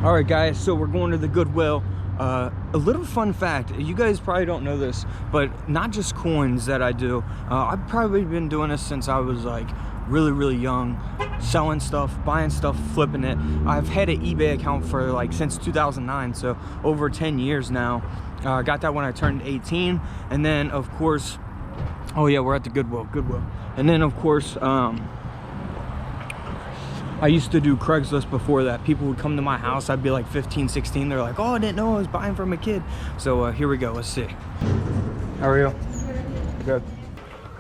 All right, guys, so we're going to the Goodwill. A little fun fact, you guys probably don't know this, but not just coins that I do. I've probably been doing this since I was like really young, selling stuff, buying stuff, flipping it. I've had an eBay account for like since 2009, so over 10 years now. I got that when I turned 18, and then of course, oh yeah, we're at the Goodwill. And then of course, I used to do Craigslist before that. People would come to my house, I'd be like 15, 16, they're like, oh, I didn't know I was buying from a kid. So here we go, let's see. How are you? Good.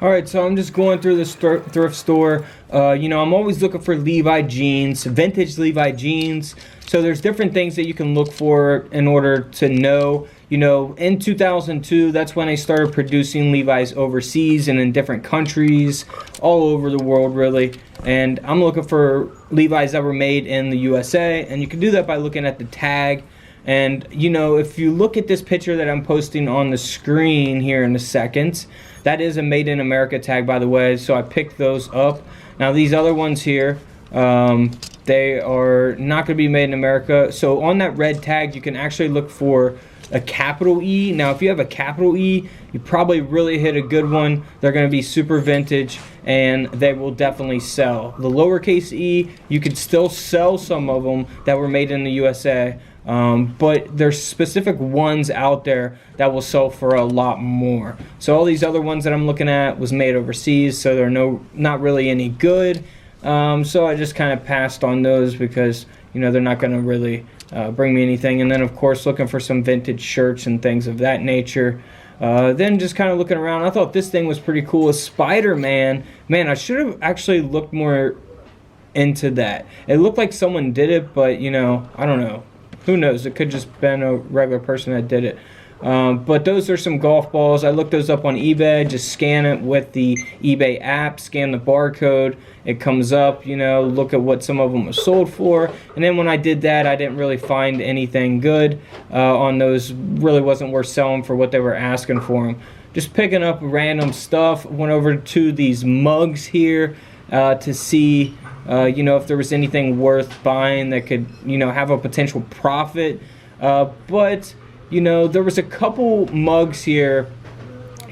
All right, so I'm just going through this thrift store. You know, I'm always looking for Levi jeans, vintage Levi jeans. So there's different things that you can look for in order to know. You know, in 2002, that's when I started producing Levi's overseas and in different countries, all over the world, really. And I'm looking for Levi's that were made in the USA, and you can do that by looking at the tag. And, you know, if you look at this picture that I'm posting on the screen here in a second, that is a Made in America tag, by the way, so I picked those up. Now, these other ones here, they are not going to be made in America. So on that red tag, you can actually look for a capital E. Now, if you have a capital E, you probably really hit a good one. They're going to be super vintage, and they will definitely sell. The lowercase e, you could still sell some of them that were made in the USA, but there's specific ones out there that will sell for a lot more. So all these other ones that I'm looking at was made overseas, so they're not really any good. So I just kind of passed on those because, you know, they're not going to really bring me anything. And then of course looking for some vintage shirts and things of that nature. Then just kind of looking around, I thought this thing was pretty cool. A Spider-Man. Man, I should have actually looked more into that. It looked like someone did it, but you know, I don't know. Who knows? It could just been a regular person that did it. But those are some golf balls. I looked those up on eBay. Just scan it with the eBay app, scan the barcode. It comes up, you know, look at what some of them were sold for. And then when I did that, I didn't really find anything good on those. Really wasn't worth selling for what they were asking for them. Just picking up random stuff. Went over to these mugs here to see, you know, if there was anything worth buying that could, you know, have a potential profit. But you know, there was a couple mugs here.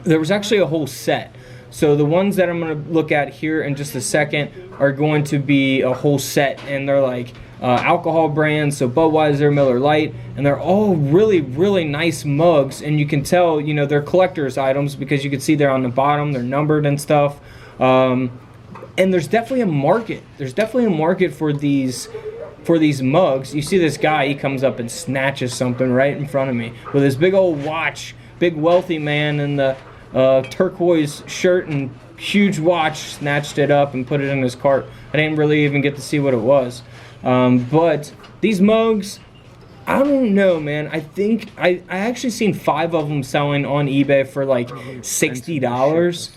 There was actually a whole set. So the ones that I'm going to look at here in just a second are going to be a whole set, and they're like alcohol brands, so Budweiser, Miller Lite, and they're all really nice mugs, and you can tell, you know, they're collector's items because you can see they're on the bottom, they're numbered and stuff. And there's definitely a market. There's definitely a market for these mugs. You see this guy, he comes up and snatches something right in front of me with his big old watch, big wealthy man in the turquoise shirt and huge watch, snatched it up and put it in his cart. I didn't really even get to see what it was. But these mugs, I don't know, man. I think I actually seen 5 of them selling on eBay for like $60.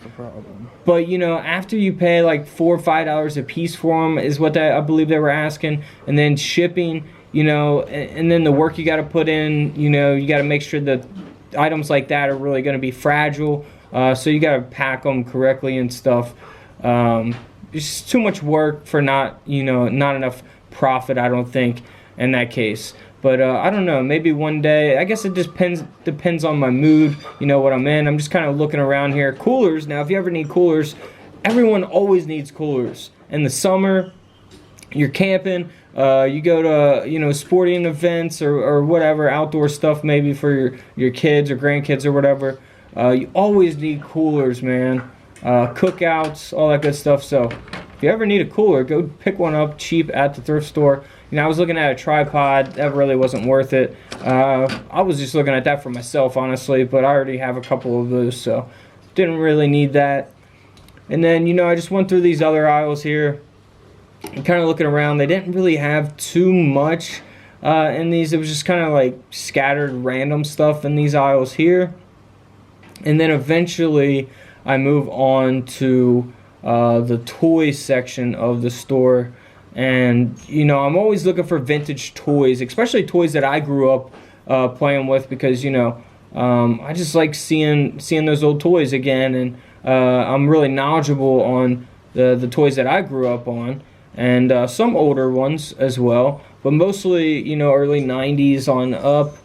But you know, after you pay like $4 or $5 a piece for them is what I believe they were asking, and then shipping, you know, and then the work you got to put in, you know, you got to make sure that items like that are really going to be fragile, so you got to pack them correctly and stuff. It's just too much work for not enough profit, I don't think, in that case. But I don't know, maybe one day. I guess it just depends on my mood, you know, what I'm in. I'm just kind of looking around here. Coolers, now if you ever need coolers, everyone always needs coolers. In the summer, you're camping, you go to, you know, sporting events or whatever, outdoor stuff maybe for your kids or grandkids or whatever. You always need coolers, man. Cookouts, all that good stuff. So if you ever need a cooler, go pick one up cheap at the thrift store. You know, I was looking at a tripod. That really wasn't worth it. I was just looking at that for myself, honestly, but I already have a couple of those, so didn't really need that. And then, you know, I just went through these other aisles here and kind of looking around. They didn't really have too much in these. It was just kind of like scattered random stuff in these aisles here. And then eventually I move on to the toy section of the store. And, you know, I'm always looking for vintage toys, especially toys that I grew up playing with, because, you know, I just like seeing those old toys again. And I'm really knowledgeable on the toys that I grew up on, and some older ones as well. but mostly, you know, early 90s on up.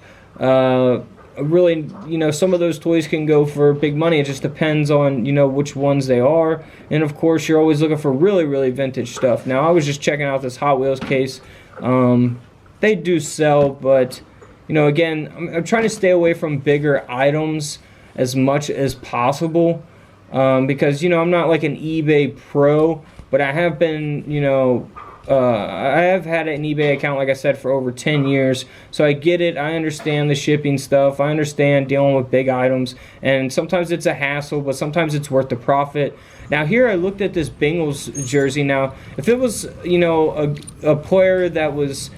Really, you know, some of those toys can go for big money. It just depends on, you know, which ones they are. And of course, you're always looking for really, really vintage stuff. Now, I was just checking out this Hot Wheels case. They do sell, but, you know, again, I'm trying to stay away from bigger items as much as possible, because, you know, I'm not like an eBay pro, but I have been, you know, I have had an eBay account, like I said, for over 10 years, so I get it. I understand the shipping stuff. I understand dealing with big items, and sometimes it's a hassle, but sometimes it's worth the profit. Now, here I looked at this Bengals jersey. Now, if it was, you know, a player that was,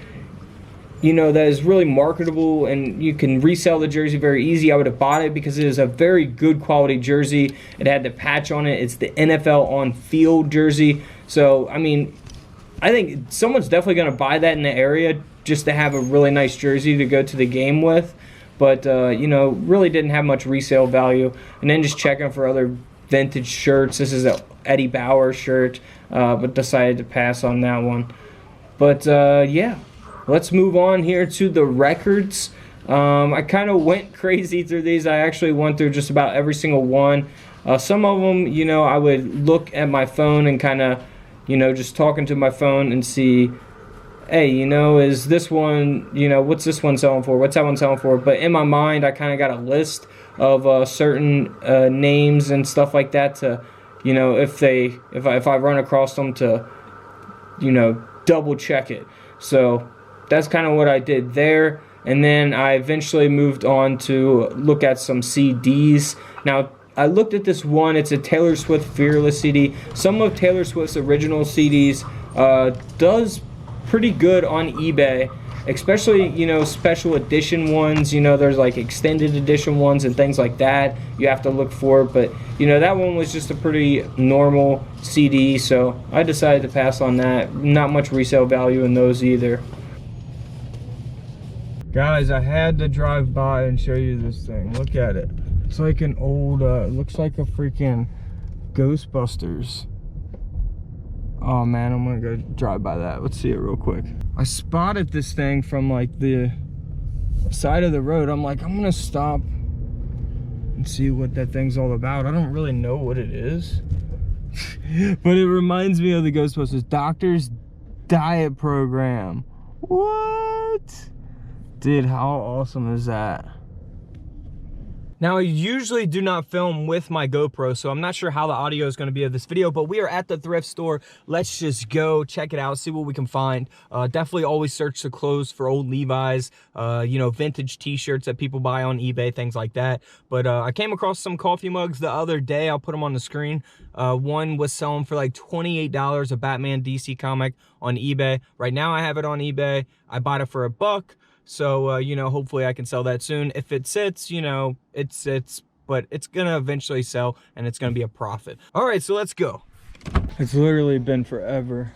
you know, that is really marketable and you can resell the jersey very easy, I would have bought it because it is a very good quality jersey. It had the patch on it. It's the NFL on field jersey. So, I mean, I think someone's definitely going to buy that in the area just to have a really nice jersey to go to the game with. But, you know, really didn't have much resale value. And then just checking for other vintage shirts. This is a Eddie Bauer shirt, but decided to pass on that one. But, yeah. Let's move on here to the records. I kind of went crazy through these. I actually went through just about every single one. Some of them, you know, I would look at my phone and kind of, you know, just talking to my phone and see, hey, you know, is this one, you know, what's this one selling for? What's that one selling for? But in my mind, I kind of got a list of certain names and stuff like that to, you know, if I run across them to, you know, double check it. So that's kind of what I did there. And then I eventually moved on to look at some CDs. Now, I looked at this one. It's a Taylor Swift Fearless CD. Some of Taylor Swift's original CDs does pretty good on eBay, especially, you know, special edition ones. You know, there's like extended edition ones and things like that you have to look for. But, you know, that one was just a pretty normal CD, so I decided to pass on that. Not much resale value in those either. Guys, I had to drive by and show you this thing. Look at it. It's like an old, it looks like a freaking Ghostbusters. Oh man, I'm gonna go drive by that. Let's see it real quick. I spotted this thing from like the side of the road. I'm like, I'm gonna stop and see what that thing's all about. I don't really know what it is. But it reminds me of the Ghostbusters Doctor's Diet Program. What? Dude, how awesome is that? Now, I usually do not film with my GoPro, so I'm not sure how the audio is going to be of this video, but we are at the thrift store. Let's just go check it out, see what we can find. Definitely always search the clothes for old Levi's, you know, vintage t-shirts that people buy on eBay, things like that. But I came across some coffee mugs the other day. I'll put them on the screen. One was selling for like $28, a Batman DC comic on eBay. Right now I have it on eBay. I bought it for $1. So, you know, hopefully I can sell that soon. If it sits, you know, it sits, but it's going to eventually sell and it's going to be a profit. All right, so let's go. It's literally been forever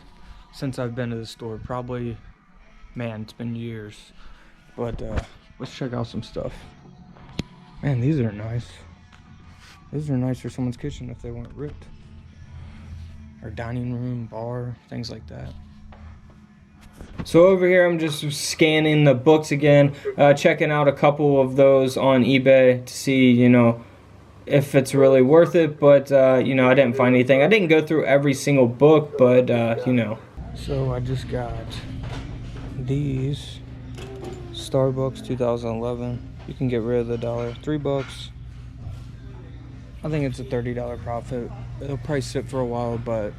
since I've been to the store. Probably, man, it's been years. But let's check out some stuff. Man, these are nice. These are nice for someone's kitchen if they weren't ripped. Or dining room, bar, things like that. So over here, I'm just scanning the books again, checking out a couple of those on eBay to see, you know, if it's really worth it. But, you know, I didn't find anything. I didn't go through every single book, but, you know. So I just got these Starbucks 2011. You can get rid of the dollar. $3. I think it's a $30 profit. It'll probably sit for a while, but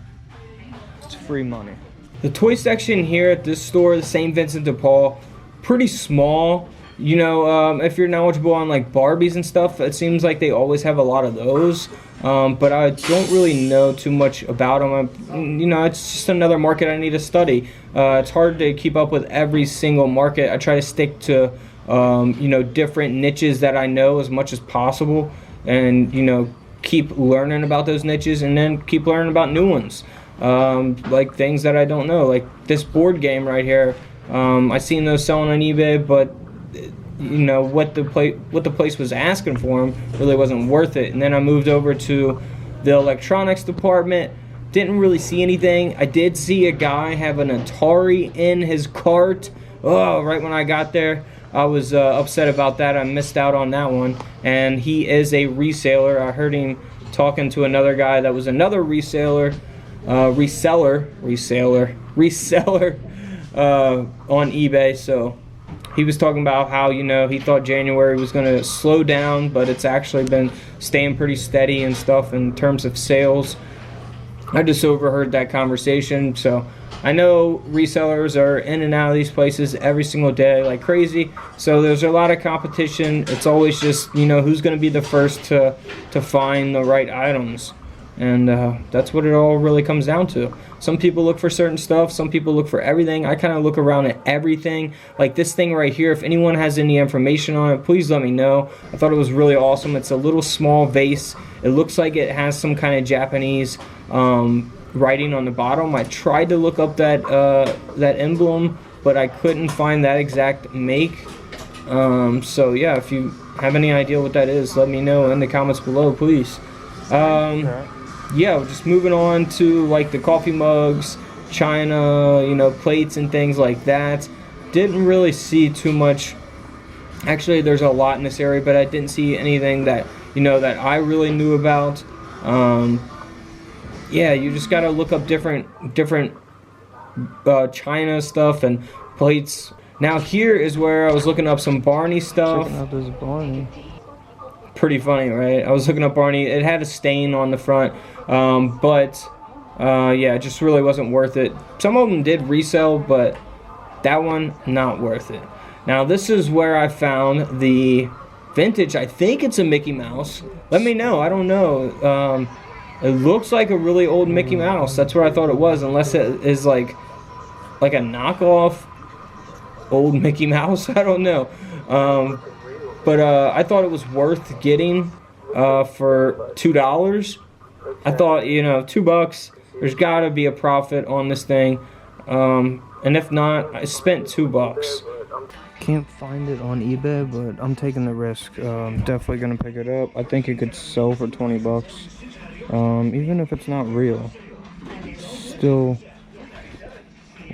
it's free money. The toy section here at this store, the St. Vincent de Paul, pretty small. You know, if you're knowledgeable on like Barbies and stuff, it seems like they always have a lot of those. But I don't really know too much about them. You know, it's just another market I need to study. It's hard to keep up with every single market. I try to stick to, you know, different niches that I know as much as possible. And, you know, keep learning about those niches and then keep learning about new ones. Like things that I don't know, like this board game right here. I seen those selling on eBay, but you know what the place was asking for them really wasn't worth it. And then I moved over to the electronics department. didn't really see anything. I did see a guy have an Atari in his cart. Oh, right when I got there, I was upset about that. I missed out on that one. And he is a reseller. I heard him talking to another guy that was another reseller on eBay. So he was talking about how, you know, he thought January was going to slow down, but it's actually been staying pretty steady and stuff in terms of sales. I just overheard that conversation. So I know resellers are in and out of these places every single day like crazy. So there's a lot of competition. It's always just, you know, who's going to be the first to find the right items. And that's what it all really comes down to. Some people look for certain stuff. Some people look for everything. I kind of look around at everything. Like this thing right here, if anyone has any information on it, please let me know. I thought it was really awesome. It's a little small vase. It looks like it has some kind of Japanese writing on the bottom. I tried to look up that emblem, but I couldn't find that exact make. So yeah, if you have any idea what that is, let me know in the comments below, please. Yeah, just moving on to like the coffee mugs, china, you know, plates and things like that. Didn't really see too much. Actually, there's a lot in this area, but I didn't see anything that, you know, that I really knew about. Yeah, you just gotta look up different china stuff and plates. Now here is where I was looking up some Barney stuff. Checking out this Barney. Pretty funny, right? I was looking up Barney. It had a stain on the front, but yeah, it just really wasn't worth it. Some of them did resell, but that one, not worth it. Now this is where I found the vintage. I think it's a Mickey Mouse. Let me know. I don't know. It looks like a really old Mickey Mouse. That's what I thought it was, unless it is like a knockoff old Mickey Mouse. I don't know. But I thought it was worth getting for $2. I thought, you know, $2. There's got to be a profit on this thing. And if not, I spent $2. Can't find it on eBay, but I'm taking the risk. Definitely gonna pick it up. I think it could sell for $20. Even if it's not real, still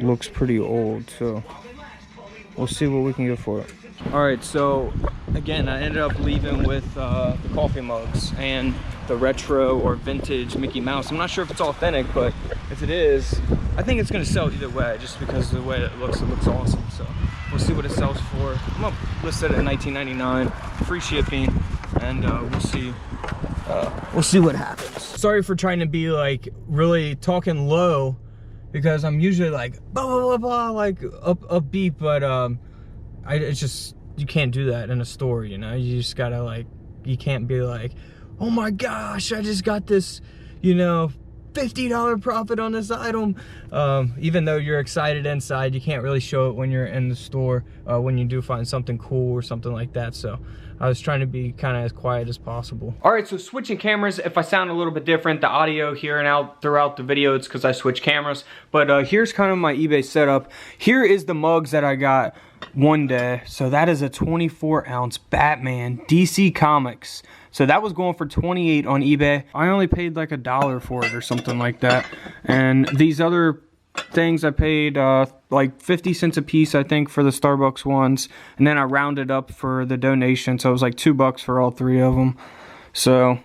looks pretty old. So we'll see what we can get for it. Alright, so again, I ended up leaving with the coffee mugs and the retro or vintage Mickey Mouse. I'm not sure if it's authentic, but if it is, I think it's going to sell either way, just because of the way it looks awesome. So we'll see what it sells for. I'm going to list it at $19.99, free shipping, and we'll see what happens. Sorry for trying to be like really talking low, because I'm usually like blah blah blah, blah like upbeat, but it's just, you can't do that in a store, you know. You just gotta like, you can't be like, oh my gosh, I just got this, you know, $50 profit on this item. Even though you're excited inside, you can't really show it when you're in the store, when you do find something cool or something like that. So I was trying to be kind of as quiet as possible. All right, so switching cameras. If I sound a little bit different, the audio here and out throughout the video, it's because I switched cameras. But here's kind of my eBay setup. Here is the mugs that I got one day. So that is a 24-ounce Batman DC Comics. So that was going for $28 on eBay. I only paid like $1 for it or something like that. And these other things I paid like 50 cents a piece, I think, for the Starbucks ones. And then I rounded up for the donation, so it was like $2 for all three of them. So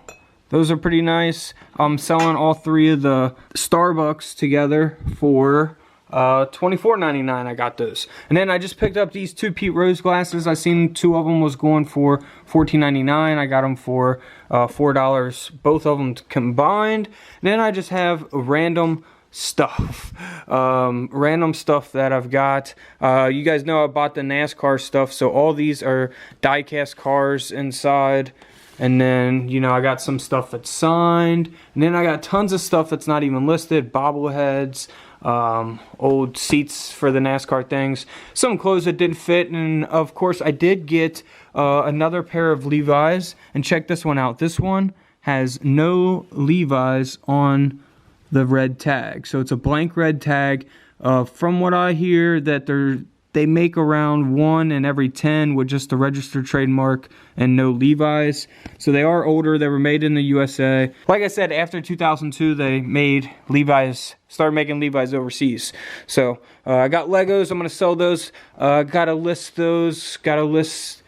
those are pretty nice. I'm selling all three of the Starbucks together for $24.99. I got those. And then I just picked up these two Pete Rose glasses. I seen two of them was going for $14.99. I got them for $4, both of them combined. And then I just have random stuff, that I've got. You guys know I bought the NASCAR stuff, so all these are die-cast cars inside. And then, you know, I got some stuff that's signed, and then I got tons of stuff that's not even listed, bobbleheads, old seats for the NASCAR things, some clothes that didn't fit, and of course I did get another pair of Levi's. And check this one out. This one has no Levi's on the red tag, so it's a blank red tag. From what I hear, that they're they make around 1 in every 10 with just the registered trademark and no Levi's. So they are older. They were made in the USA. Like I said, after 2002, they made Levi's, started making Levi's overseas. So I got Legos. I'm gonna sell those. Gotta list those. Gotta list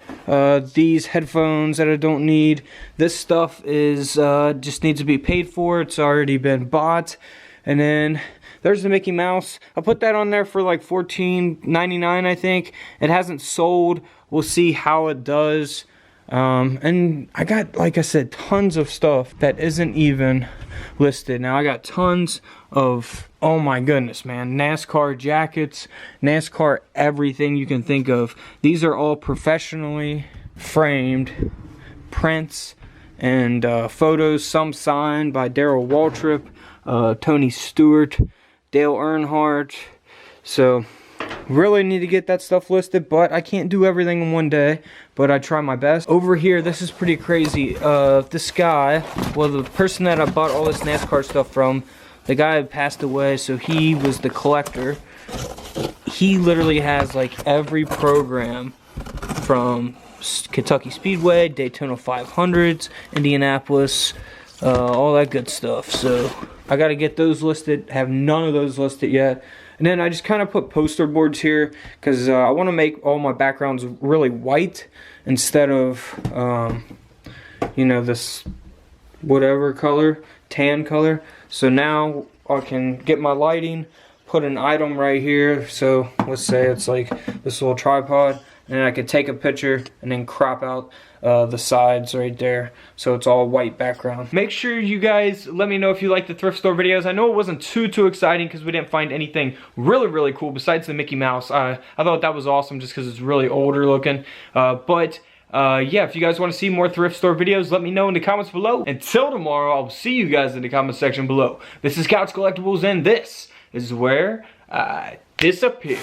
these headphones that I don't need. This stuff is just needs to be paid for. It's already been bought. And then there's the Mickey Mouse. I put that on there for like $14.99, I think. It hasn't sold. We'll see how it does. And I got, like I said, tons of stuff that isn't even listed. Now I got tons of, oh my goodness, man, NASCAR jackets, NASCAR everything you can think of. These are all professionally framed prints and photos, some signed by Darrell Waltrip, Tony Stewart, Dale Earnhardt. So really need to get that stuff listed, but I can't do everything in one day, but I try my best. Over here, this is pretty crazy. This guy, well, the person that I bought all this NASCAR stuff from, the guy had passed away, so he was the collector. He literally has like every program from Kentucky Speedway, Daytona 500s, Indianapolis, all that good stuff. So I got to get those listed. Have none of those listed yet. And then I just kind of put poster boards here because I want to make all my backgrounds really white instead of, you know, this whatever color, tan color. So now I can get my lighting, put an item right here. So let's say it's like this little tripod. And then I could take a picture and then crop out the sides right there, so it's all white background. Make sure you guys let me know if you like the thrift store videos. I know it wasn't too exciting because we didn't find anything really cool besides the Mickey Mouse. I thought that was awesome just because it's really older looking. Yeah, if you guys want to see more thrift store videos, let me know in the comments below. Until tomorrow, I'll see you guys in the comment section below. This is Couch Collectibles, and this is where I disappear.